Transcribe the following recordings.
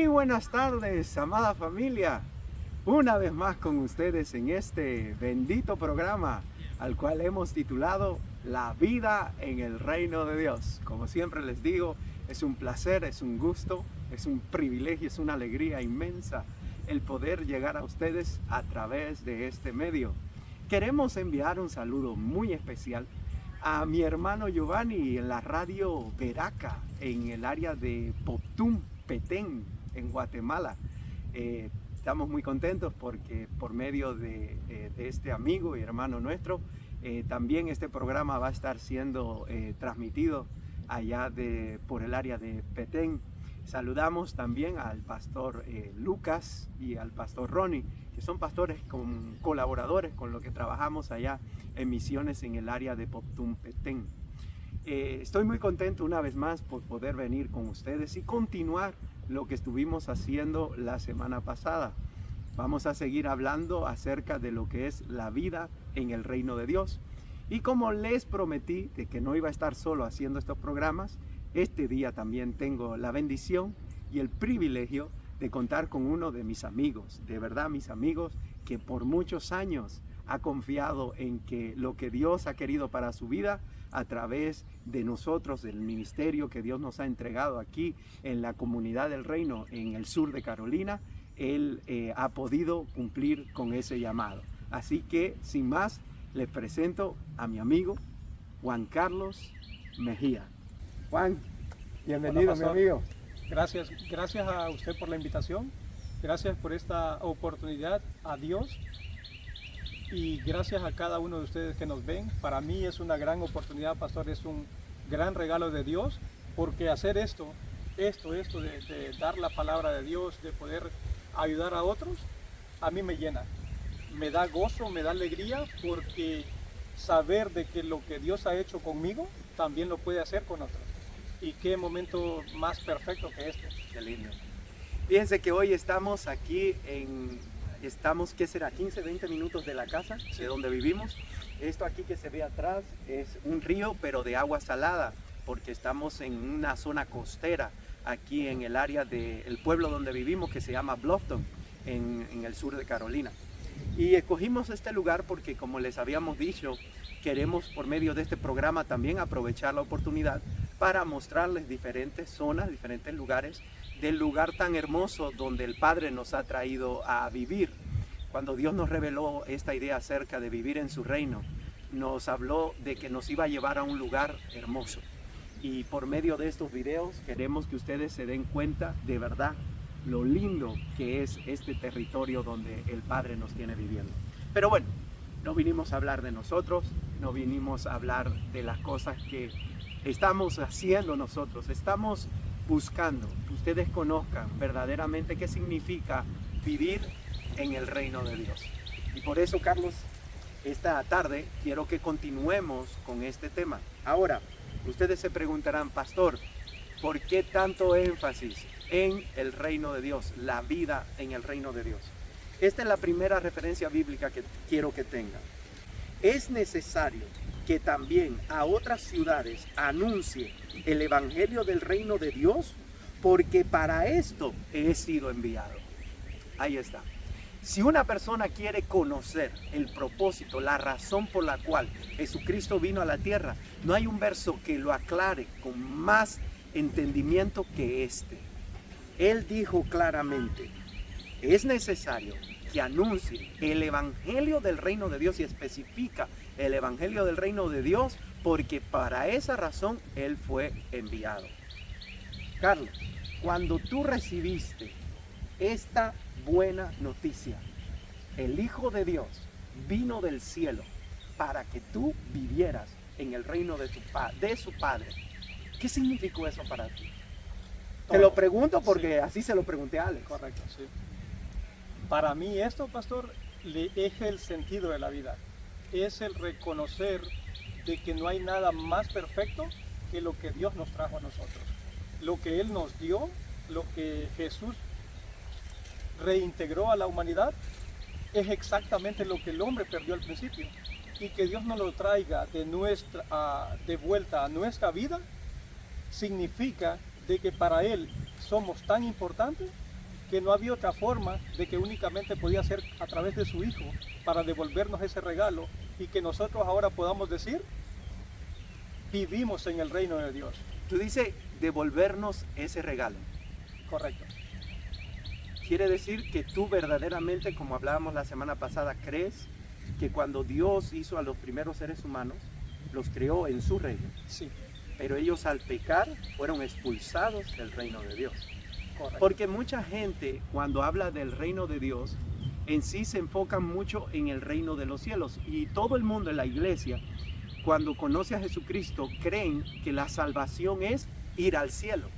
Muy buenas tardes, amada familia. Una vez más con ustedes en este bendito programa al cual hemos titulado La vida en el reino de Dios. Como siempre les digo, es un placer, es un gusto, es un privilegio, es una alegría inmensa el poder llegar a ustedes a través de este medio. Queremos enviar un saludo muy especial a mi hermano Giovanni en la radio Veraca, en el área de Poptum, Petén, en Guatemala. Estamos muy contentos porque por medio de este amigo y hermano nuestro, también este programa va a estar siendo transmitido allá por el área de Petén. Saludamos también al pastor Lucas y al pastor Ronnie, que son pastores colaboradores con lo que trabajamos allá en misiones en el área de Poptum, Petén. Estoy muy contento una vez más por poder venir con ustedes y continuar lo que estuvimos haciendo la semana pasada. Vamos a seguir hablando acerca de lo que es la vida en el reino de Dios. Y como les prometí de que no iba a estar solo haciendo estos programas, este día también tengo la bendición y el privilegio de contar con uno de mis amigos, de verdad mis amigos, que por muchos años ha confiado en que lo que Dios ha querido para su vida a través de nosotros, del ministerio que Dios nos ha entregado aquí en la comunidad del reino en el sur de Carolina, él ha podido cumplir con ese llamado. Así que sin más, les presento a mi amigo Juan Carlos Mejía. Juan, bienvenido. Hola, mi amigo. Gracias a usted por la invitación, gracias por esta oportunidad, a Dios, y gracias a cada uno de ustedes que nos ven. Para mí es una gran oportunidad, pastor, es un gran regalo de Dios, porque hacer esto de dar la palabra de Dios, de poder ayudar a otros, a mí me llena, me da gozo, me da alegría, porque saber de que lo que Dios ha hecho conmigo, también lo puede hacer con otros. Y qué momento más perfecto que este. Qué lindo. Fíjense que hoy estamos aquí ¿qué será? 15, 20 minutos de la casa, de donde vivimos. Esto aquí que se ve atrás es un río, pero de agua salada, porque estamos en una zona costera, aquí en el área del pueblo donde vivimos, que se llama Bluffton, en el sur de Carolina. Y escogimos este lugar porque, como les habíamos dicho, queremos por medio de este programa también aprovechar la oportunidad para mostrarles diferentes zonas, diferentes lugares del lugar tan hermoso donde el Padre nos ha traído a vivir. Cuando Dios nos reveló esta idea acerca de vivir en su reino, nos habló de que nos iba a llevar a un lugar hermoso. Y por medio de estos videos queremos que ustedes se den cuenta de verdad lo lindo que es este territorio donde el Padre nos tiene viviendo. Pero bueno, no vinimos a hablar de nosotros, no vinimos a hablar de las cosas que estamos haciendo nosotros. Estamos buscando que ustedes conozcan verdaderamente qué significa vivir en el reino de Dios. Y por eso, Carlos, esta tarde quiero que continuemos con este tema. Ahora, ustedes se preguntarán, pastor, ¿por qué tanto énfasis en el reino de Dios, la vida en el reino de Dios? Esta es la primera referencia bíblica que quiero que tengan. Es necesario que también a otras ciudades anuncie el evangelio del reino de Dios, porque para esto he sido enviado. Ahí está. Si una persona quiere conocer el propósito, la razón por la cual Jesucristo vino a la tierra, no hay un verso que lo aclare con más entendimiento que este. Él dijo claramente, es necesario que anuncie el evangelio del reino de Dios, y especifica el evangelio del reino de Dios, porque para esa razón Él fue enviado. Carlos, cuando tú recibiste esta buena noticia, el Hijo de Dios vino del cielo para que tú vivieras en el reino de su Padre, ¿qué significó eso para ti? Te lo pregunto porque sí, así se lo pregunté a Alex. Correcto, sí. Para mí esto, pastor, es el sentido de la vida. Es el reconocer de que no hay nada más perfecto que lo que Dios nos trajo a nosotros. Lo que Él nos dio, lo que Jesús reintegró a la humanidad, es exactamente lo que el hombre perdió al principio. Y que Dios nos lo traiga de vuelta a nuestra vida, significa de que para Él somos tan importantes que no había otra forma, de que únicamente podía ser a través de su Hijo para devolvernos ese regalo y que nosotros ahora podamos decir, vivimos en el reino de Dios. Tú dices devolvernos ese regalo. Correcto. Quiere decir que tú verdaderamente, como hablábamos la semana pasada, crees que cuando Dios hizo a los primeros seres humanos, los creó en su reino. Sí. Pero ellos al pecar fueron expulsados del reino de Dios. Correcto. Porque mucha gente cuando habla del reino de Dios, en sí se enfocan mucho en el reino de los cielos. Y todo el mundo en la iglesia, cuando conoce a Jesucristo, creen que la salvación es ir al cielo.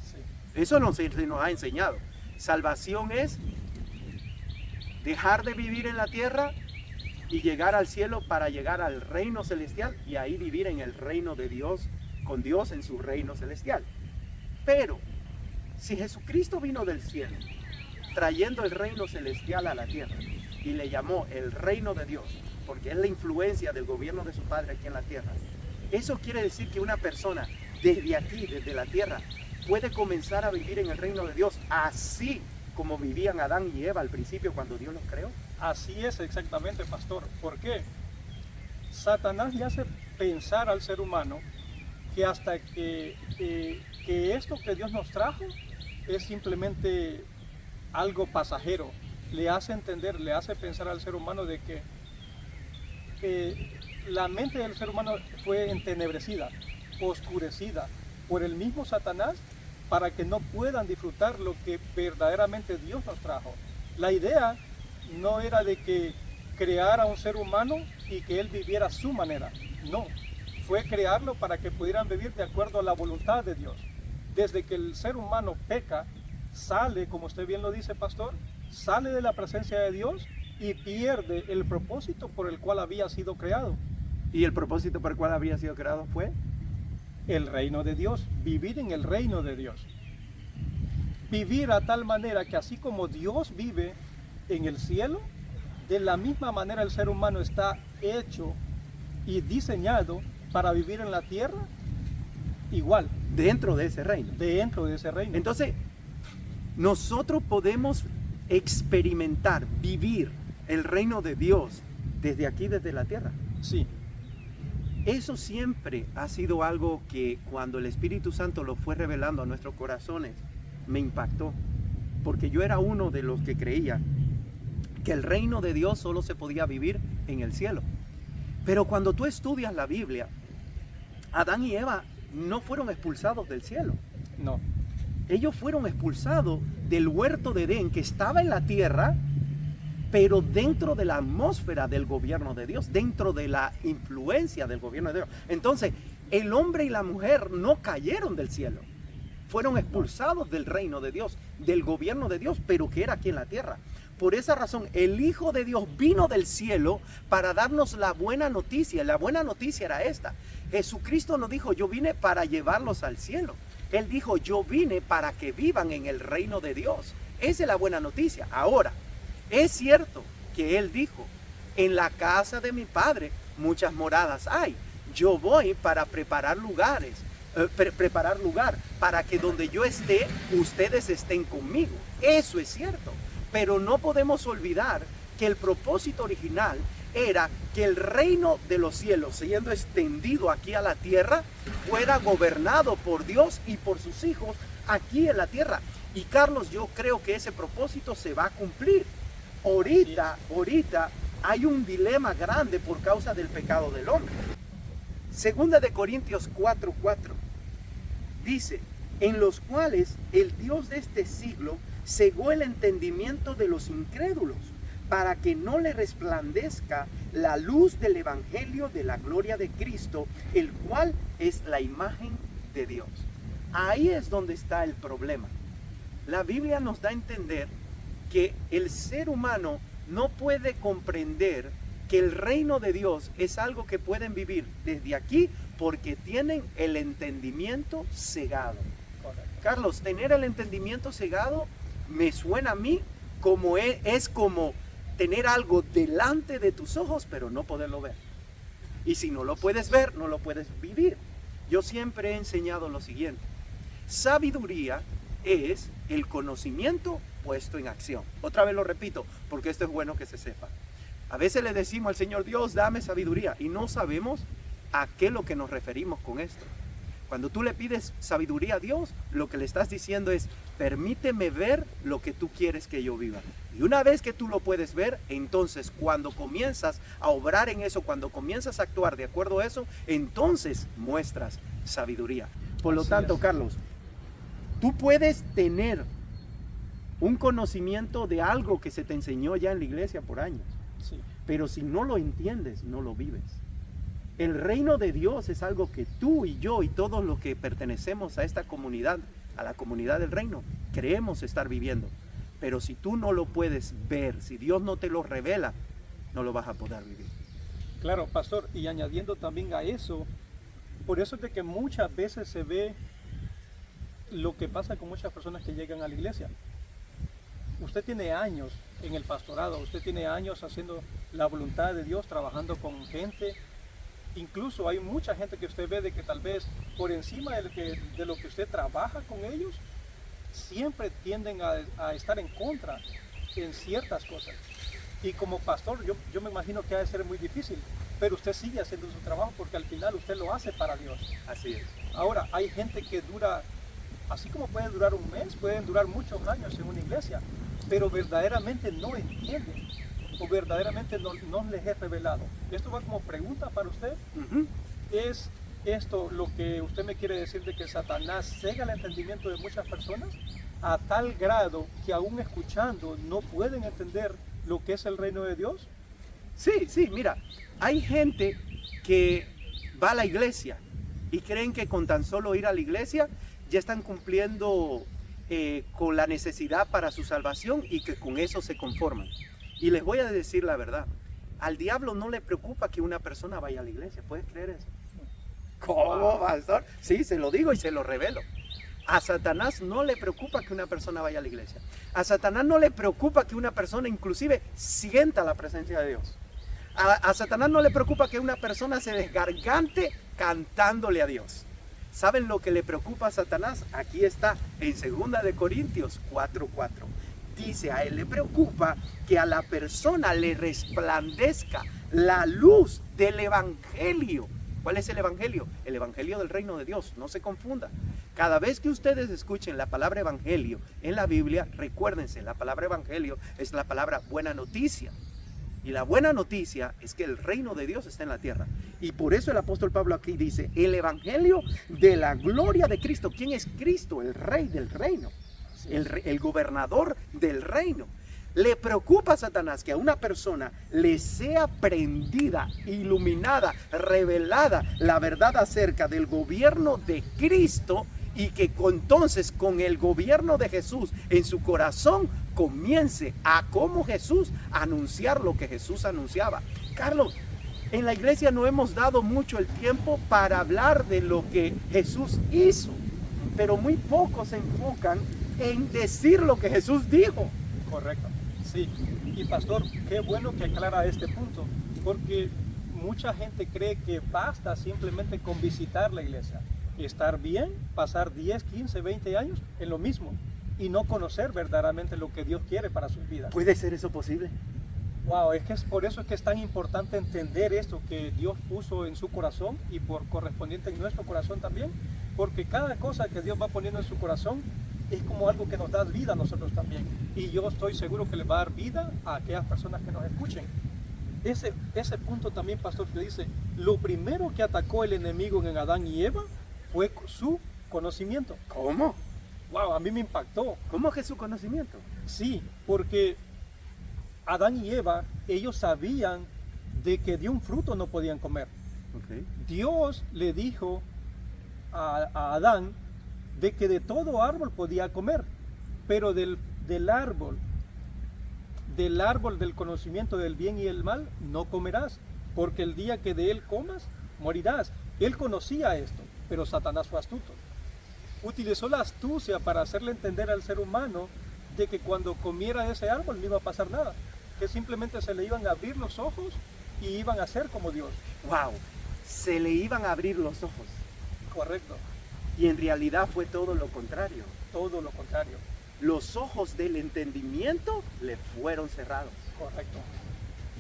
Sí. Eso nos ha enseñado. Salvación es dejar de vivir en la tierra y llegar al cielo para llegar al reino celestial y ahí vivir en el reino de Dios, con Dios en su reino celestial. Pero si Jesucristo vino del cielo trayendo el reino celestial a la tierra y le llamó el reino de Dios, porque es la influencia del gobierno de su Padre aquí en la tierra, eso quiere decir que una persona desde aquí, desde la tierra, puede comenzar a vivir en el reino de Dios así como vivían Adán y Eva al principio cuando Dios los creó. Así es exactamente, pastor. ¿Por qué? Satanás le hace pensar al ser humano que hasta que esto que Dios nos trajo es simplemente algo pasajero. Le hace entender, le hace pensar al ser humano de que la mente del ser humano fue entenebrecida, oscurecida por el mismo Satanás para que no puedan disfrutar lo que verdaderamente Dios nos trajo. La idea no era de que creara un ser humano y que él viviera a su manera. No, fue crearlo para que pudieran vivir de acuerdo a la voluntad de Dios. Desde que el ser humano peca, sale, como usted bien lo dice, pastor, sale de la presencia de Dios y pierde el propósito por el cual había sido creado. ¿Y el propósito por el cual había sido creado fue? El reino de Dios, vivir en el reino de Dios. Vivir a tal manera que así como Dios vive en el cielo, de la misma manera el ser humano está hecho y diseñado para vivir en la tierra igual. Dentro de ese reino. Dentro de ese reino. Entonces, nosotros podemos experimentar, vivir el reino de Dios desde aquí, desde la tierra. Sí. Eso siempre ha sido algo que cuando el Espíritu Santo lo fue revelando a nuestros corazones, me impactó. Porque yo era uno de los que creía que el reino de Dios solo se podía vivir en el cielo. Pero cuando tú estudias la Biblia, Adán y Eva no fueron expulsados del cielo. No. Ellos fueron expulsados del huerto de Edén que estaba en la tierra, pero dentro de la atmósfera del gobierno de Dios, dentro de la influencia del gobierno de Dios. Entonces, el hombre y la mujer no cayeron del cielo. Fueron expulsados del reino de Dios, del gobierno de Dios, pero que era aquí en la tierra. Por esa razón, el Hijo de Dios vino del cielo para darnos la buena noticia. La buena noticia era esta. Jesucristo nos dijo, yo vine para llevarlos al cielo. Él dijo, yo vine para que vivan en el reino de Dios. Esa es la buena noticia. Ahora, es cierto que Él dijo, en la casa de mi Padre muchas moradas hay. Yo voy para preparar lugar para que donde yo esté, ustedes estén conmigo. Eso es cierto. Pero no podemos olvidar que el propósito original era que el reino de los cielos, siendo extendido aquí a la tierra, fuera gobernado por Dios y por sus hijos aquí en la tierra. Y Carlos, yo creo que ese propósito se va a cumplir. Ahorita hay un dilema grande por causa del pecado del hombre. Segunda de Corintios 4:4 dice, en los cuales el Dios de este siglo cegó el entendimiento de los incrédulos, para que no le resplandezca la luz del evangelio de la gloria de Cristo, el cual es la imagen de Dios. Ahí es donde está el problema. La Biblia nos da a entender que el ser humano no puede comprender que el reino de Dios es algo que pueden vivir desde aquí porque tienen el entendimiento cegado. Correcto. Carlos, tener el entendimiento cegado me suena a mí como es como tener algo delante de tus ojos, pero no poderlo ver. Y si no lo puedes ver, no lo puedes vivir. Yo siempre he enseñado lo siguiente. Sabiduría es el conocimiento, puesto en acción. Otra vez lo repito, porque esto es bueno que se sepa. A veces le decimos al Señor, Dios, dame sabiduría, y no sabemos a qué es lo que nos referimos con esto. Cuando tú le pides sabiduría a Dios, lo que le estás diciendo es, permíteme ver lo que tú quieres que yo viva. Y una vez que tú lo puedes ver, entonces cuando comienzas a obrar en eso, cuando comienzas a actuar de acuerdo a eso, entonces muestras sabiduría. Por lo tanto, Carlos, tú puedes tener un conocimiento de algo que se te enseñó ya en la iglesia por años, Sí. pero si no lo entiendes, no lo vives. El reino de Dios es algo que tú y yo y todos los que pertenecemos a esta comunidad, a la comunidad del reino, creemos estar viviendo. Pero si tú no lo puedes ver, si Dios no te lo revela, no lo vas a poder vivir. Claro, pastor, y añadiendo también a eso, por eso es de que muchas veces se ve lo que pasa con muchas personas que llegan a la iglesia. Usted tiene años en el pastorado, usted tiene años haciendo la voluntad de Dios, trabajando con gente. Incluso hay mucha gente que usted ve de que tal vez por encima de lo que usted trabaja con ellos, siempre tienden a estar en contra en ciertas cosas. Y como pastor, yo me imagino que ha de ser muy difícil, pero usted sigue haciendo su trabajo porque al final usted lo hace para Dios. Así es. Ahora, hay gente que dura, así como pueden durar un mes, pueden durar muchos años en una iglesia, pero verdaderamente no entienden o verdaderamente no les es revelado. Esto va como pregunta para usted. ¿Es esto lo que usted me quiere decir de que Satanás cega el entendimiento de muchas personas a tal grado que aún escuchando no pueden entender lo que es el reino de Dios? Sí, mira, hay gente que va a la iglesia y creen que con tan solo ir a la iglesia ya están cumpliendo con la necesidad para su salvación y que con eso se conforman. Y les voy a decir la verdad, al diablo no le preocupa que una persona vaya a la iglesia, ¿puedes creer eso? ¿Cómo, pastor? Sí, se lo digo y se lo revelo. A Satanás no le preocupa que una persona vaya a la iglesia. A Satanás no le preocupa que una persona inclusive sienta la presencia de Dios. A Satanás no le preocupa que una persona se desgargante cantándole a Dios. ¿Saben lo que le preocupa a Satanás? Aquí está en 2 de Corintios 4:4. Dice, a él le preocupa que a la persona le resplandezca la luz del evangelio. ¿Cuál es el evangelio? El evangelio del reino de Dios, no se confunda. Cada vez que ustedes escuchen la palabra evangelio en la Biblia, recuérdense, la palabra evangelio es la palabra buena noticia. Y la buena noticia es que el reino de Dios está en la tierra. Y por eso el apóstol Pablo aquí dice, el evangelio de la gloria de Cristo. ¿Quién es Cristo? El rey del reino. El gobernador del reino. Le preocupa a Satanás que a una persona le sea prendida, iluminada, revelada la verdad acerca del gobierno de Cristo y que entonces con el gobierno de Jesús en su corazón comience a, como Jesús, anunciar lo que Jesús anunciaba. Carlos, en la iglesia no hemos dado mucho el tiempo para hablar de lo que Jesús hizo, pero muy pocos se enfocan en decir lo que Jesús dijo. Correcto, sí. Y pastor, qué bueno que aclara este punto, porque mucha gente cree que basta simplemente con visitar la iglesia, estar bien, pasar 10, 15, 20 años en lo mismo y no conocer verdaderamente lo que Dios quiere para sus vidas. ¿Puede ser eso posible? Wow, por eso es que es tan importante entender esto que Dios puso en su corazón y por correspondiente en nuestro corazón también, porque cada cosa que Dios va poniendo en su corazón es como algo que nos da vida a nosotros también. Y yo estoy seguro que le va a dar vida a aquellas personas que nos escuchen. Ese punto también, pastor, que dice, lo primero que atacó el enemigo en Adán y Eva fue su conocimiento. ¿Cómo? Wow, a mí me impactó. ¿Cómo que su conocimiento? Sí, porque Adán y Eva, ellos sabían de que de un fruto no podían comer. Okay. Dios le dijo a Adán de que de todo árbol podía comer, pero del árbol del conocimiento del bien y el mal no comerás, porque el día que de él comas, morirás. Él conocía esto, pero Satanás fue astuto. Utilizó la astucia para hacerle entender al ser humano de que cuando comiera de ese árbol no iba a pasar nada, que simplemente se le iban a abrir los ojos y iban a ser como Dios. Wow, se le iban a abrir los ojos. Correcto. Y en realidad fue todo lo contrario. Todo lo contrario. los ojos del entendimiento le fueron cerrados. Correcto.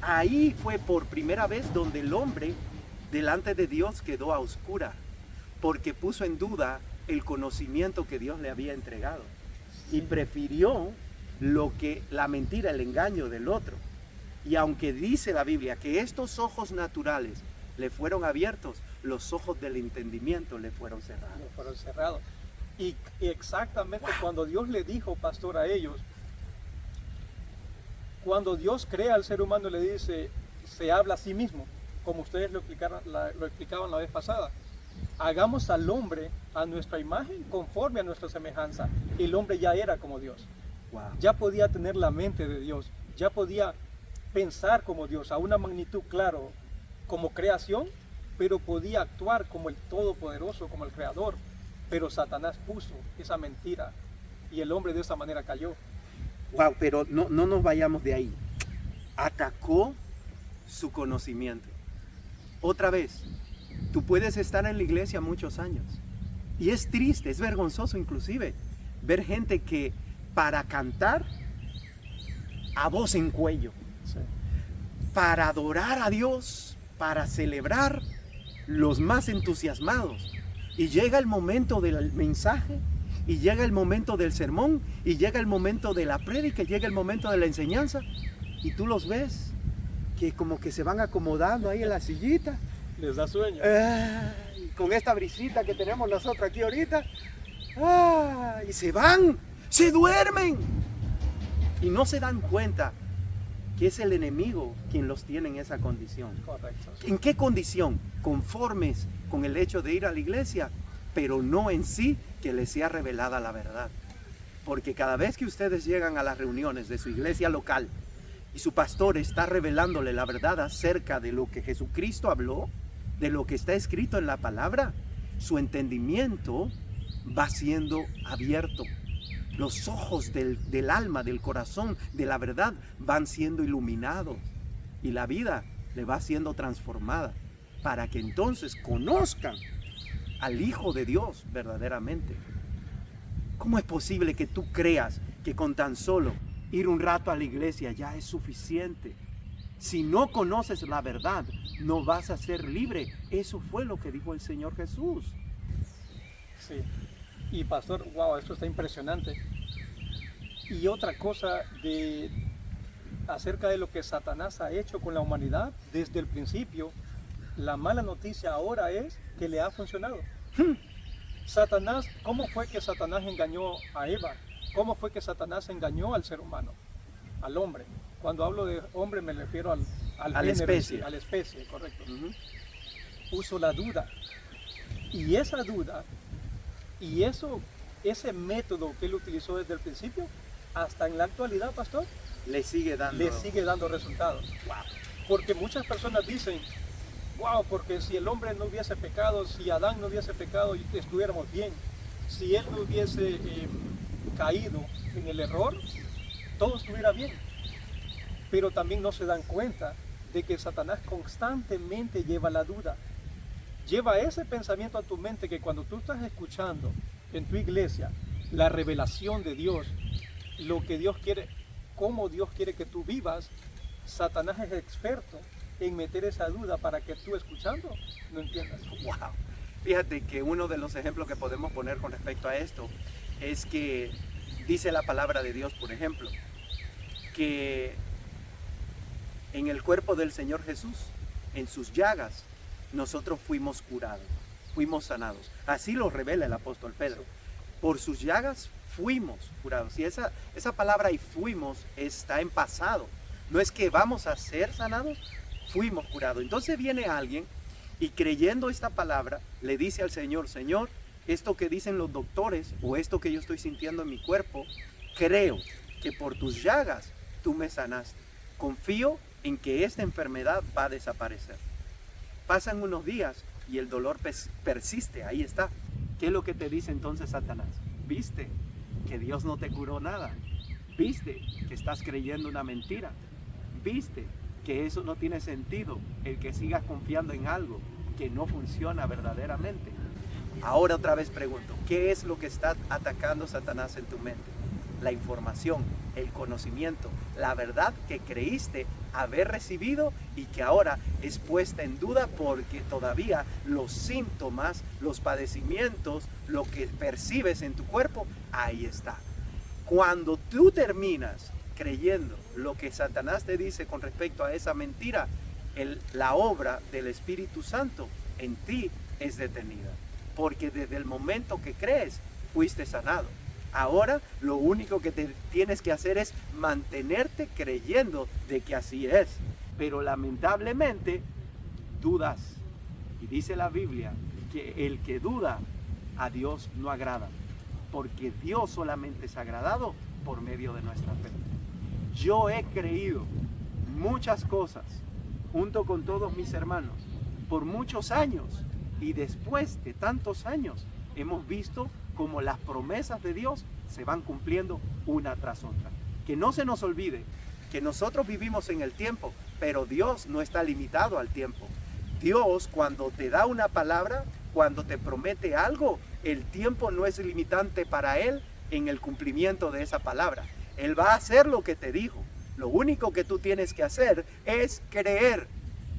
Ahí fue por primera vez donde el hombre delante de Dios quedó a oscura, porque puso en duda el conocimiento que Dios le había entregado y prefirió la mentira, el engaño del otro. Y aunque dice la Biblia que estos ojos naturales le fueron abiertos, los ojos del entendimiento le fueron cerrados. Le fueron cerrados. Y exactamente cuando Dios le dijo, pastor, a ellos, cuando Dios crea al ser humano, le dice, se habla a sí mismo, como ustedes lo explicaban la vez pasada. Hagamos al hombre a nuestra imagen, conforme a nuestra semejanza. El hombre ya era como Dios. Wow. Ya podía tener la mente de Dios. Ya podía pensar como Dios, a una magnitud, claro, como creación, pero podía actuar como el Todopoderoso, como el Creador. Pero Satanás puso esa mentira y el hombre de esa manera cayó. Wow, pero no nos vayamos de ahí. Atacó su conocimiento. Otra vez, tú puedes estar en la iglesia muchos años y es triste, es vergonzoso inclusive ver gente que para cantar a voz en cuello, Sí. para adorar a Dios, para celebrar, los más entusiasmados. Y llega el momento del mensaje, y llega el momento del sermón, y llega el momento de la prédica, y llega el momento de la enseñanza, y tú los ves que como que se van acomodando ahí en la sillita, Les da sueño. con esta brisita que tenemos nosotros aquí ahorita, y se van, se duermen, y no se dan cuenta que es el enemigo quien los tiene en esa condición. Correcto. ¿En qué condición? Conformes con el hecho de ir a la iglesia, pero no en sí que les sea revelada la verdad. Porque cada vez que ustedes llegan a las reuniones de su iglesia local y su pastor está revelándole la verdad acerca de lo que Jesucristo habló, de lo que está escrito en la palabra, su entendimiento va siendo abierto. Los ojos del alma, del corazón, de la verdad van siendo iluminados y la vida le va siendo transformada para que entonces conozcan al Hijo de Dios verdaderamente. ¿Cómo es posible que tú creas que con tan solo ir un rato a la iglesia ya es suficiente? Si no conoces la verdad, no vas a ser libre. Eso fue lo que dijo el Señor Jesús. Sí. Y pastor, wow, esto está impresionante. Y otra cosa acerca de lo que Satanás ha hecho con la humanidad desde el principio, la mala noticia ahora es que le ha funcionado. Satanás, ¿cómo fue que Satanás engañó a Eva? ¿Cómo fue que Satanás engañó al ser humano, al hombre? Cuando hablo de hombre me refiero al género, especie. a la especie, correcto. Uh-huh. Puso la duda. Y esa duda, y ese método que él utilizó desde el principio, hasta en la actualidad, pastor, Le sigue dando resultados. Wow. Porque muchas personas dicen, wow, porque si el hombre no hubiese pecado, si Adán no hubiese pecado, estuviéramos bien. Si él no hubiese caído en el error, todo estuviera bien. Pero también no se dan cuenta de que Satanás constantemente lleva la duda. Lleva ese pensamiento a tu mente que cuando tú estás escuchando en tu iglesia la revelación de Dios, lo que Dios quiere, cómo Dios quiere que tú vivas, Satanás es experto en meter esa duda para que tú escuchando no entiendas. Wow. Fíjate que uno de los ejemplos que podemos poner con respecto a esto es que dice la palabra de Dios, por ejemplo, que en el cuerpo del Señor Jesús, en sus llagas, nosotros fuimos curados, fuimos sanados. Así lo revela el apóstol Pedro. Por sus llagas fuimos curados. Y esa palabra y fuimos está en pasado. No es que vamos a ser sanados, fuimos curados. Entonces viene alguien y creyendo esta palabra le dice al Señor, Señor, esto que dicen los doctores o esto que yo estoy sintiendo en mi cuerpo, creo que por tus llagas tú me sanaste. Confío en que esta enfermedad va a desaparecer. Pasan unos días y el dolor persiste, ahí está. ¿Qué es lo que te dice entonces Satanás? ¿Viste que Dios no te curó nada? ¿Viste que estás creyendo una mentira? ¿Viste que eso no tiene sentido, el que sigas confiando en algo que no funciona verdaderamente? Ahora otra vez pregunto, ¿qué es lo que está atacando Satanás en tu mente? la información, el conocimiento, la verdad que creíste haber recibido y que ahora es puesta en duda porque todavía los síntomas, los padecimientos, lo que percibes en tu cuerpo, ahí está. Cuando tú terminas creyendo lo que Satanás te dice con respecto a esa mentira, la obra del Espíritu Santo en ti es detenida. Porque desde el momento que crees, fuiste sanado. Ahora lo único que te tienes que hacer es mantenerte creyendo de que así es. Pero lamentablemente dudas. Y dice la Biblia que el que duda a Dios no agrada. Porque Dios solamente es agradado por medio de nuestra fe. Yo he creído muchas cosas junto con todos mis hermanos por muchos años. Y después de tantos años hemos visto cómo las promesas de Dios se van cumpliendo una tras otra. Que no se nos olvide que nosotros vivimos en el tiempo, pero Dios no está limitado al tiempo. Dios, cuando te da una palabra, cuando te promete algo, el tiempo no es limitante para Él en el cumplimiento de esa palabra. Él va a hacer lo que te dijo. Lo único que tú tienes que hacer es creer,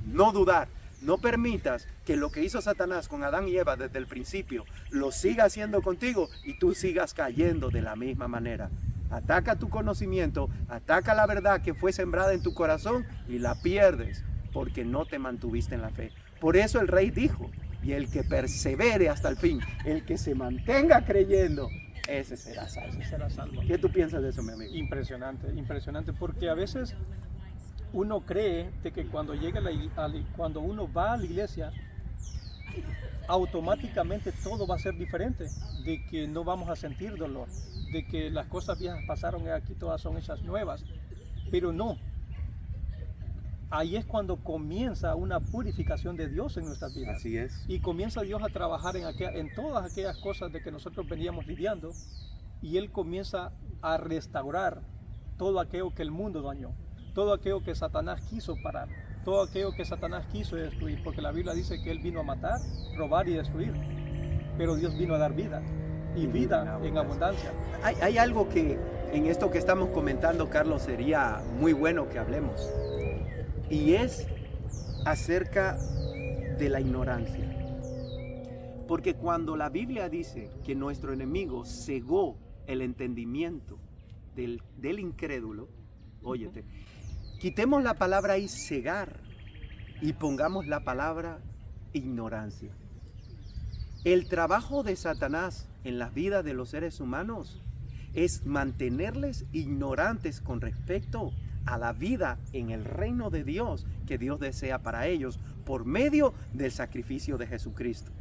no dudar. No permitas que lo que hizo Satanás con Adán y Eva desde el principio lo siga haciendo contigo y tú sigas cayendo de la misma manera. Ataca tu conocimiento, ataca la verdad que fue sembrada en tu corazón y la pierdes porque no te mantuviste en la fe. Por eso el rey dijo, y el que persevere hasta el fin, el que se mantenga creyendo, ese será salvo. Ese será salvo. ¿Qué tú piensas de eso, mi amigo? Impresionante, impresionante, porque a veces uno cree de que cuando cuando uno va a la iglesia, automáticamente todo va a ser diferente, de que no vamos a sentir dolor, de que las cosas viejas pasaron y aquí todas son hechas nuevas, pero no. Ahí es cuando comienza una purificación de Dios en nuestras vidas. Así es. Y comienza Dios a trabajar en todas aquellas cosas de que nosotros veníamos lidiando, y Él comienza a restaurar todo aquello que el mundo dañó. Todo aquello que Satanás quiso parar, todo aquello que Satanás quiso destruir, porque la Biblia dice que Él vino a matar, robar y destruir, pero Dios vino a dar vida, y vida en abundancia. Hay algo que en esto que estamos comentando, Carlos, sería muy bueno que hablemos, y es acerca de la ignorancia. Porque cuando la Biblia dice que nuestro enemigo cegó el entendimiento del incrédulo, óyete, quitemos la palabra ahí cegar y pongamos la palabra ignorancia. El trabajo de Satanás en las vidas de los seres humanos es mantenerles ignorantes con respecto a la vida en el reino de Dios que Dios desea para ellos por medio del sacrificio de Jesucristo.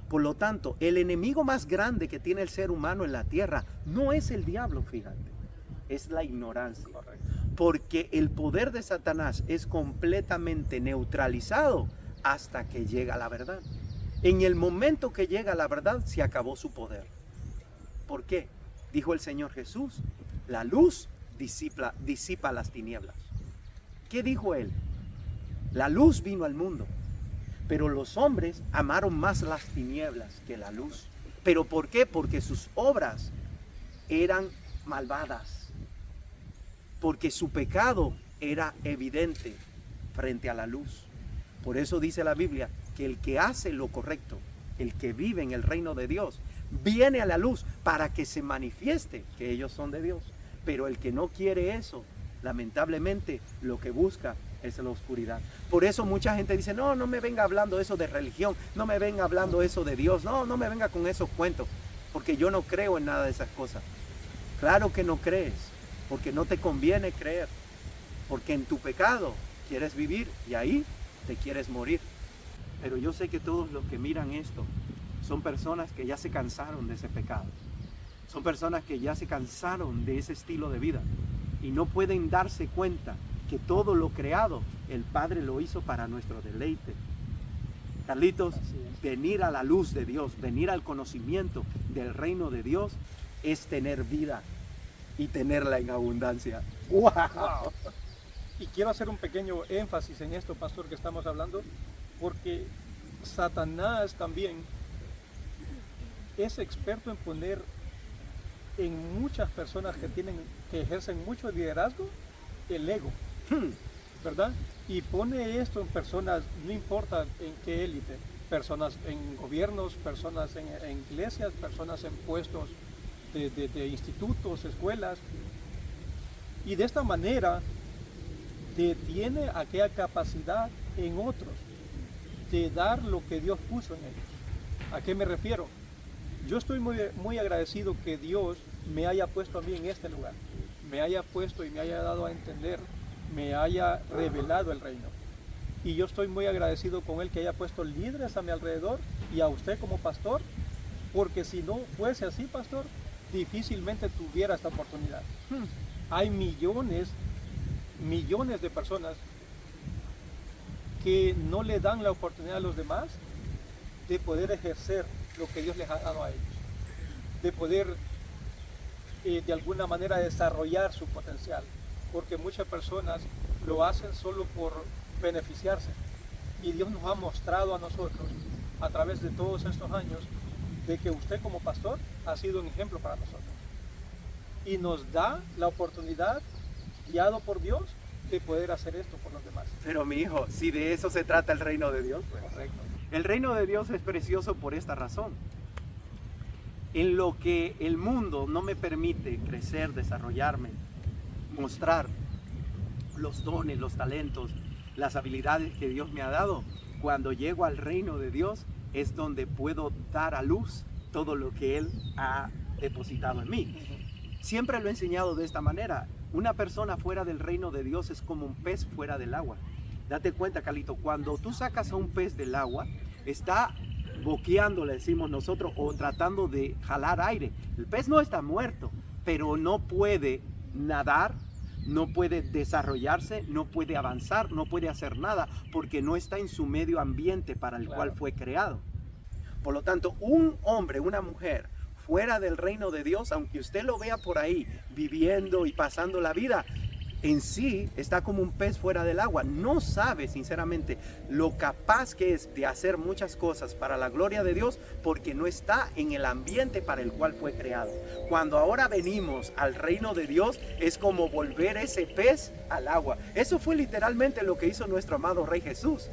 Por lo tanto, el enemigo más grande que tiene el ser humano en la tierra no es el diablo, fíjate, es la ignorancia. Correcto. Porque el poder de Satanás es completamente neutralizado hasta que llega la verdad. En el momento que llega la verdad, se acabó su poder. ¿Por qué? Dijo el Señor Jesús, la luz disipa las tinieblas. ¿Qué dijo Él? La luz vino al mundo, pero los hombres amaron más las tinieblas que la luz. ¿Pero por qué? Porque sus obras eran malvadas. Porque su pecado era evidente frente a la luz. Por eso dice la Biblia que el que hace lo correcto, el que vive en el reino de Dios, viene a la luz para que se manifieste que ellos son de Dios. Pero el que no quiere eso, lamentablemente lo que busca es la oscuridad. Por eso mucha gente dice, no me venga hablando eso de religión, no me venga hablando eso de Dios, no me venga con esos cuentos, porque yo no creo en nada de esas cosas. Claro que no crees, porque no te conviene creer, porque en tu pecado quieres vivir y ahí te quieres morir. Pero yo sé que todos los que miran esto son personas que ya se cansaron de ese pecado, son personas que ya se cansaron de ese estilo de vida y no pueden darse cuenta que todo lo creado el Padre lo hizo para nuestro deleite. Carlitos, venir a la luz de Dios, venir al conocimiento del reino de Dios es tener vida y tenerla en abundancia. ¡Wow! Wow. Y quiero hacer un pequeño énfasis en esto, pastor, que estamos hablando, porque Satanás también es experto en poner en muchas personas que ejercen mucho liderazgo el ego, ¿verdad? Y pone esto en personas, no importa en qué élite, personas en gobiernos, personas en iglesias, personas en puestos de institutos, escuelas, y de esta manera detiene aquella capacidad en otros de dar lo que Dios puso en ellos. ¿A qué me refiero? Yo estoy muy agradecido que Dios me haya puesto a mí en este lugar, me haya puesto y me haya dado a entender, me haya revelado el reino. Y yo estoy muy agradecido con Él que haya puesto líderes a mi alrededor y a usted como pastor, porque si no fuese así, pastor, difícilmente tuviera esta oportunidad. Hay millones de personas que no le dan la oportunidad a los demás de poder ejercer lo que Dios les ha dado a ellos, de poder de alguna manera desarrollar su potencial, porque muchas personas lo hacen solo por beneficiarse, y Dios nos ha mostrado a nosotros a través de todos estos años de que usted como pastor ha sido un ejemplo para nosotros y nos da la oportunidad, guiado por Dios, de poder hacer esto por los demás. Pero mi hijo, si de eso se trata el reino de Dios, pues. Correcto. El reino de Dios es precioso por esta razón. En lo que el mundo no me permite crecer, desarrollarme, mostrar los dones, los talentos, las habilidades que Dios me ha dado, cuando llego al reino de Dios es donde puedo dar a luz todo lo que Él ha depositado en mí. Siempre lo he enseñado de esta manera. Una persona fuera del reino de Dios es como un pez fuera del agua. Date cuenta, Carlito, cuando tú sacas a un pez del agua, está boqueando, le decimos nosotros, o tratando de jalar aire. El pez no está muerto, pero no puede nadar, no puede desarrollarse, no puede avanzar, no puede hacer nada, porque no está en su medio ambiente para el cual fue creado. Por lo tanto, un hombre, una mujer fuera del reino de Dios, aunque usted lo vea por ahí viviendo y pasando la vida, en sí está como un pez fuera del agua. No sabe sinceramente lo capaz que es de hacer muchas cosas para la gloria de Dios, porque no está en el ambiente para el cual fue creado. Cuando ahora venimos al reino de Dios, es como volver ese pez al agua. Eso fue literalmente lo que hizo nuestro amado Rey Jesús.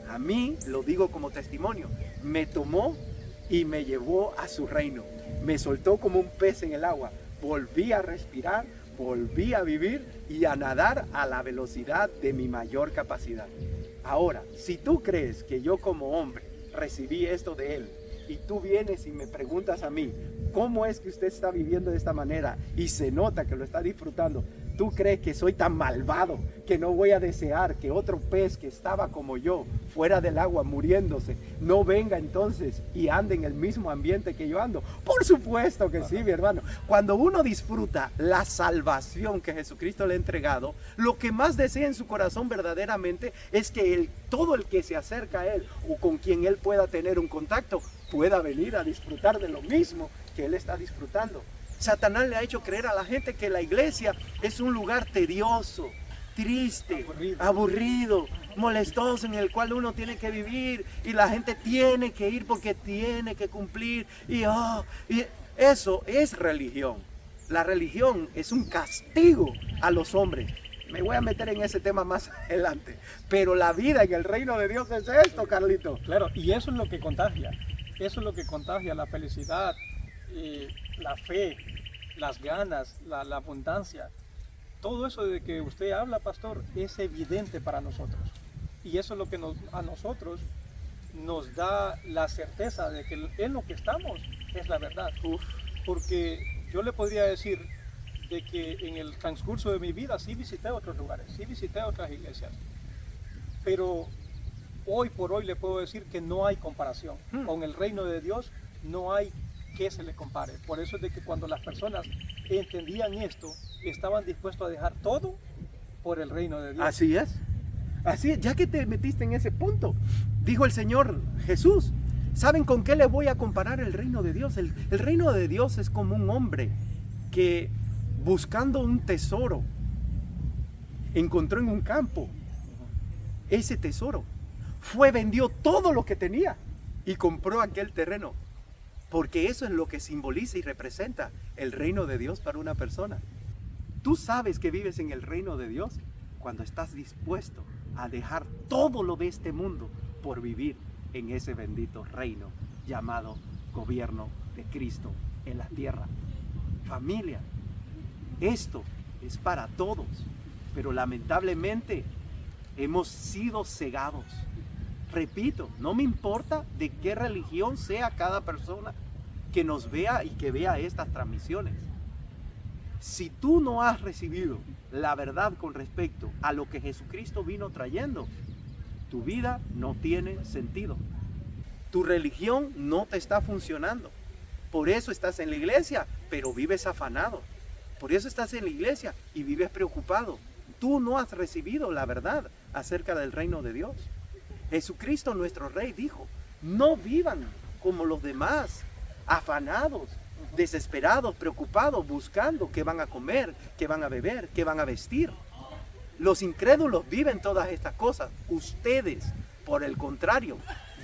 A mí, lo digo como testimonio, me tomó y me llevó a su reino. Me soltó como un pez en el agua. Volví a respirar, volví a vivir y a nadar a la velocidad de mi mayor capacidad. Ahora, si tú crees que yo como hombre recibí esto de Él, y tú vienes y me preguntas a mí, ¿cómo es que usted está viviendo de esta manera? Y se nota que lo está disfrutando. ¿Tú crees que soy tan malvado que no voy a desear que otro pez que estaba como yo, fuera del agua, muriéndose, no venga entonces y ande en el mismo ambiente que yo ando? Por supuesto que sí, mi hermano. Cuando uno disfruta la salvación que Jesucristo le ha entregado, lo que más desea en su corazón verdaderamente es que todo el que se acerca a Él o con quien Él pueda tener un contacto, pueda venir a disfrutar de lo mismo que Él está disfrutando. Satanás le ha hecho creer a la gente que la iglesia es un lugar tedioso, triste, aburrido, molestoso, en el cual uno tiene que vivir y la gente tiene que ir porque tiene que cumplir. Y eso es religión. La religión es un castigo a los hombres. Me voy a meter en ese tema más adelante. Pero la vida en el reino de Dios es esto, Carlito. Claro, y eso es lo que contagia. Eso es lo que contagia, la felicidad, la fe, las ganas, la abundancia. Todo eso de que usted habla, pastor, es evidente para nosotros. Y eso es lo que a nosotros nos da la certeza de que en lo que estamos es la verdad. Porque yo le podría decir de que en el transcurso de mi vida sí visité otros lugares, sí visité otras iglesias. Pero hoy por hoy le puedo decir que no hay comparación. Con el reino de Dios no hay que se le compare. Por eso es de que cuando las personas entendían esto, estaban dispuestos a dejar todo por el reino de Dios. Así es. Así es. Ya que te metiste en ese punto, dijo el Señor Jesús, ¿saben con qué le voy a comparar el reino de Dios? El reino de Dios es como un hombre que buscando un tesoro encontró en un campo ese tesoro. Vendió todo lo que tenía y compró aquel terreno. porque eso es lo que simboliza y representa el reino de Dios para una persona. Tú sabes que vives en el reino de Dios cuando estás dispuesto a dejar todo lo de este mundo por vivir en ese bendito reino llamado gobierno de Cristo en la tierra. Familia, esto es para todos, pero lamentablemente hemos sido cegados. Repito, no me importa de qué religión sea cada persona que nos vea y que vea estas transmisiones. Si tú no has recibido la verdad con respecto a lo que Jesucristo vino trayendo, tu vida no tiene sentido. Tu religión no te está funcionando. Por eso estás en la iglesia, pero vives afanado. Por eso estás en la iglesia y vives preocupado. Tú no has recibido la verdad acerca del reino de Dios. Jesucristo, nuestro Rey, dijo, no vivan como los demás, afanados, desesperados, preocupados, buscando qué van a comer, qué van a beber, qué van a vestir. Los incrédulos viven todas estas cosas. Ustedes, por el contrario,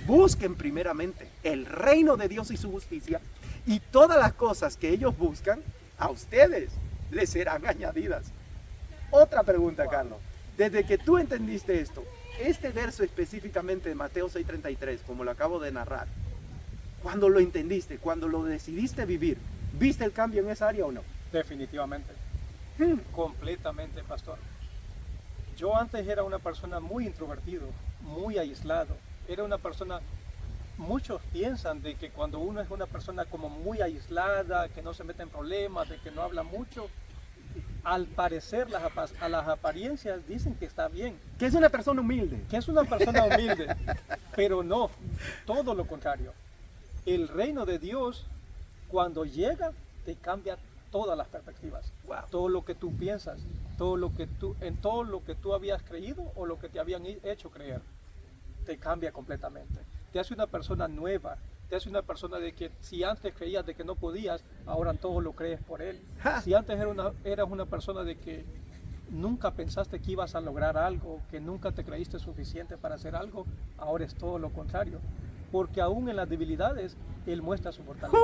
busquen primeramente el reino de Dios y su justicia, y todas las cosas que ellos buscan, a ustedes les serán añadidas. Otra pregunta, Carlos. Desde que tú entendiste esto, este verso específicamente de Mateo 6:33, como lo acabo de narrar, cuando lo entendiste, cuando lo decidiste vivir, ¿viste el cambio en esa área o no? Definitivamente. Completamente, pastor. Yo antes era una persona muy introvertido, muy aislado. Era una persona, muchos piensan de que cuando uno es una persona como muy aislada, que no se mete en problemas, de que no habla mucho, al parecer a las apariencias dicen que está bien. Que es una persona humilde. Que es una persona humilde, pero no, todo lo contrario. El reino de Dios, cuando llega, te cambia todas las perspectivas. Wow. Todo lo que tú piensas, todo lo que tú habías creído o lo que te habían hecho creer, te cambia completamente. Te hace una persona nueva, te hace una persona de que si antes creías de que no podías, ahora todo lo crees por él. Si antes eras una persona de que nunca pensaste que ibas a lograr algo, que nunca te creíste suficiente para hacer algo, ahora es todo lo contrario. Porque aún en las debilidades, Él muestra su fortaleza.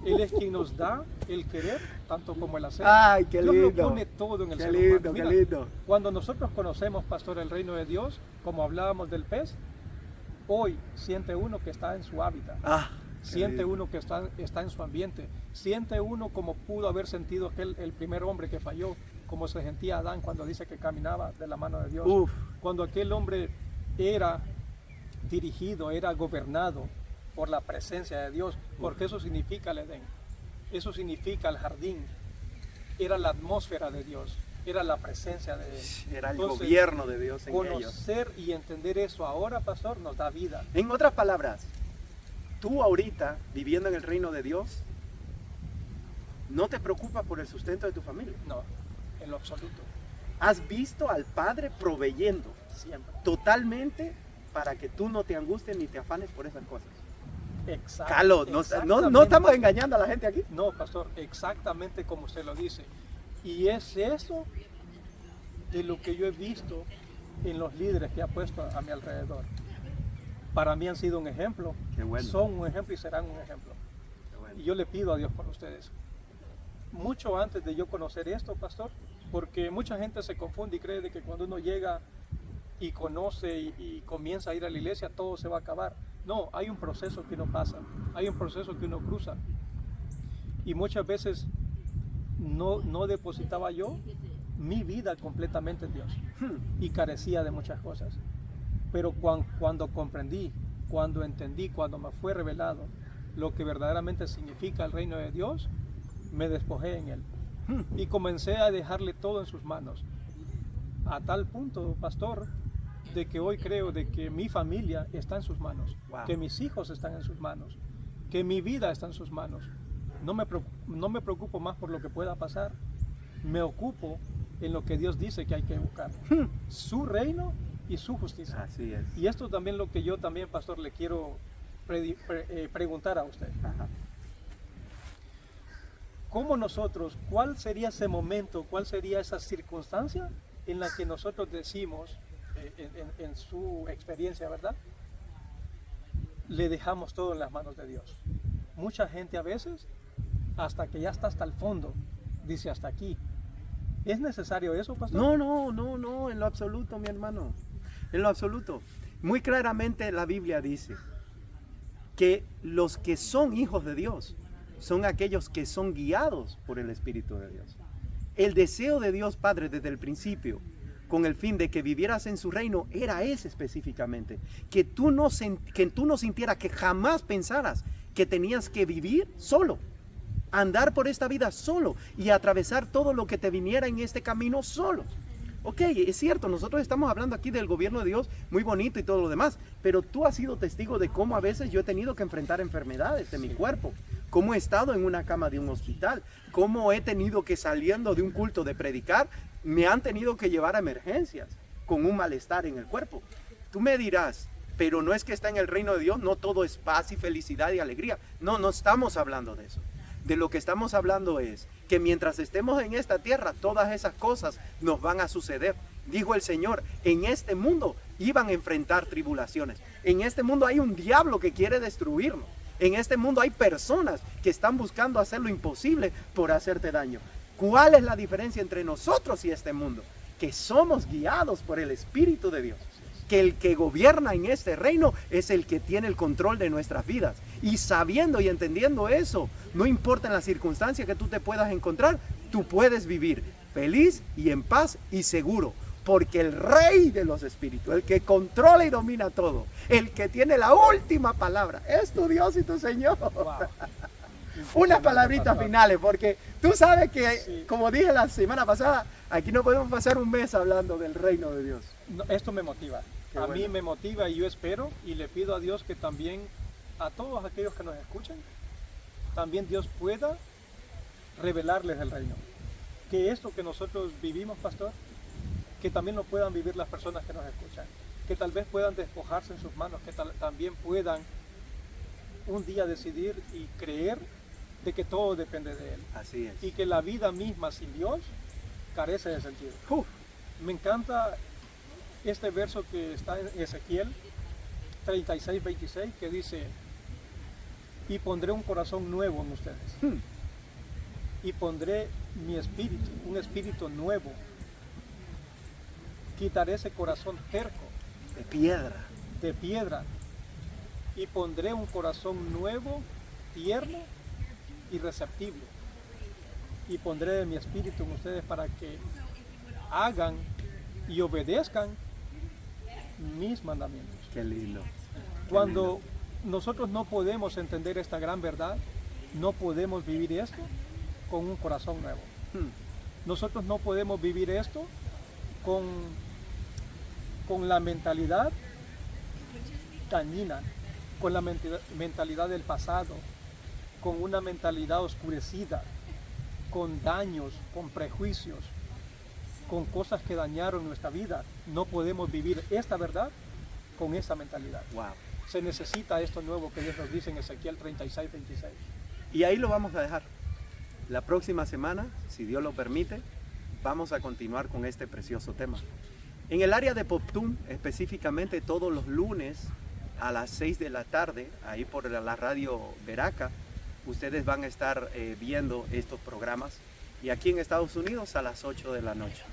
Él es quien nos da el querer, tanto como el hacer. ¡Ay, qué lindo! Dios lo pone todo en el ser humano. Mira, ¡Qué lindo! cuando nosotros conocemos, pastor, el reino de Dios, como hablábamos del pez, hoy siente uno que está en su hábitat. Siente uno que está en su ambiente. Siente uno como pudo haber sentido el primer hombre que falló, como se sentía Adán cuando dice que caminaba de la mano de Dios. Cuando aquel hombre era dirigido, era gobernado por la presencia de Dios, porque eso significa el Edén, eso significa el jardín, era la atmósfera de Dios, era la presencia de Él. Era el gobierno de Dios en ellos. Conocer y entender eso ahora, pastor, nos da vida. En otras palabras, tú ahorita, viviendo en el reino de Dios, no te preocupas por el sustento de tu familia. No, en lo absoluto. Has visto al Padre proveyendo Siempre. totalmente para que tú no te angusties ni te afanes por esas cosas. Exacto. Carlos, no estamos engañando a la gente aquí. No, pastor, exactamente como usted lo dice. Y es eso de lo que yo he visto en los líderes que ha puesto a mi alrededor. Para mí han sido un ejemplo. Qué bueno. Son un ejemplo y serán un ejemplo. Qué bueno. Y yo le pido a Dios por ustedes. Mucho antes de yo conocer esto, pastor, porque mucha gente se confunde y cree de que cuando uno llega y conoce y comienza a ir a la iglesia, todo se va a acabar. No, hay un proceso que uno pasa, hay un proceso que uno cruza. Y muchas veces no depositaba yo mi vida completamente en Dios y carecía de muchas cosas. Pero cuando comprendí, cuando entendí, cuando me fue revelado lo que verdaderamente significa el reino de Dios, me despojé en Él y comencé a dejarle todo en sus manos. A tal punto, pastor, de que hoy creo de que mi familia está en sus manos, Wow. que mis hijos están en sus manos, que mi vida está en sus manos. No me preocupo más por lo que pueda pasar, me ocupo en lo que Dios dice que hay que buscar, su reino y su justicia. Así es. Y esto también lo que yo también, pastor, le quiero preguntar a usted. Ajá. ¿Cómo nosotros, cuál sería ese momento, cuál sería esa circunstancia en la que nosotros decimos, en su experiencia, ¿verdad? Le dejamos todo en las manos de Dios. mucha gente a veces, hasta que ya está hasta el fondo, dice hasta aquí. ¿Es necesario eso, pastor? No, en lo absoluto, mi hermano. En lo absoluto. Muy claramente la Biblia dice que los que son hijos de Dios son aquellos que son guiados por el Espíritu de Dios. El deseo de Dios Padre desde el principio, con el fin de que vivieras en su reino, era ese específicamente. Que tú no sintieras, que jamás pensaras que tenías que vivir solo. Andar por esta vida solo y atravesar todo lo que te viniera en este camino solo. Ok, es cierto, nosotros estamos hablando aquí del gobierno de Dios, muy bonito y todo lo demás, pero tú has sido testigo de cómo a veces yo he tenido que enfrentar enfermedades de mi cuerpo, cómo he estado en una cama de un hospital, cómo he tenido que, saliendo de un culto de predicar, me han tenido que llevar a emergencias con un malestar en el cuerpo. Tú me dirás, pero no es que está en el reino de Dios, no todo es paz y felicidad y alegría. No estamos hablando de eso. De lo que estamos hablando es que mientras estemos en esta tierra, todas esas cosas nos van a suceder. Dijo el Señor, en este mundo iban a enfrentar tribulaciones. En este mundo hay un diablo que quiere destruirnos. En este mundo hay personas que están buscando hacer lo imposible por hacerte daño. ¿Cuál es la diferencia entre nosotros y este mundo? Que somos guiados por el Espíritu de Dios. Que el que gobierna en este reino es el que tiene el control de nuestras vidas. Y sabiendo y entendiendo eso, no importa en la circunstancia que tú te puedas encontrar, tú puedes vivir feliz y en paz y seguro. Porque el Rey de los Espíritus, el que controla y domina todo, el que tiene la última palabra, es tu Dios y tu Señor. Wow. Unas palabritas finales, porque tú sabes que, sí, como dije la semana pasada, aquí no podemos pasar un mes hablando del reino de Dios. No, esto me motiva. A mí me motiva y yo espero y le pido a Dios que también a todos aquellos que nos escuchan, también Dios pueda revelarles el reino. Que esto que nosotros vivimos, pastor, que también lo puedan vivir las personas que nos escuchan. Que tal vez puedan despojarse en sus manos, que también puedan un día decidir y creer de que todo depende de Él. Así es. Y que la vida misma sin Dios carece de sentido. Me encanta este verso que está en Ezequiel 36:26, que dice: y pondré un corazón nuevo en ustedes. Y pondré mi espíritu, un espíritu nuevo. Quitaré ese corazón terco, de piedra, y pondré un corazón nuevo, tierno y receptible. Y pondré de mi espíritu en ustedes para que hagan y obedezcan mis mandamientos. Qué lindo. Cuando nosotros no podemos entender esta gran verdad, no podemos vivir esto con un corazón nuevo. Nosotros no podemos vivir esto con la mentalidad dañina, con la mentalidad del pasado, con una mentalidad oscurecida, con daños, con prejuicios, con cosas que dañaron nuestra vida. No podemos vivir esta verdad con esa mentalidad. Wow. Se necesita esto nuevo que Dios nos dice en Ezequiel 36:26. Y ahí lo vamos a dejar. La próxima semana, si Dios lo permite, vamos a continuar con este precioso tema. En el área de Poptún, específicamente todos los lunes a las 6 de la tarde, ahí por la radio Veraca, ustedes van a estar viendo estos programas. Y aquí en Estados Unidos a las 8 de la noche.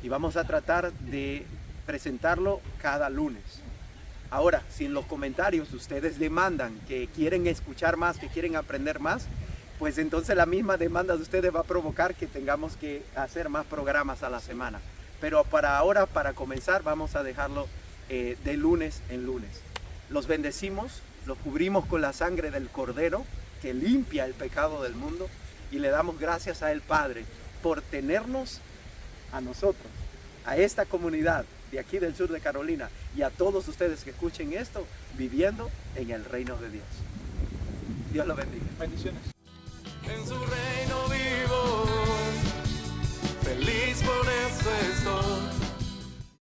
Y vamos a tratar de presentarlo cada lunes. Ahora, si en los comentarios ustedes demandan que quieren escuchar más, que quieren aprender más, pues entonces la misma demanda de ustedes va a provocar que tengamos que hacer más programas a la semana. Pero para ahora, para comenzar, vamos a dejarlo de lunes en lunes. Los bendecimos, los cubrimos con la sangre del Cordero que limpia el pecado del mundo, y le damos gracias a el Padre por tenernos a nosotros, a esta comunidad de aquí del sur de Carolina, y a todos ustedes que escuchen esto, viviendo en el reino de Dios. Dios los bendiga. Bendiciones. En su reino vive.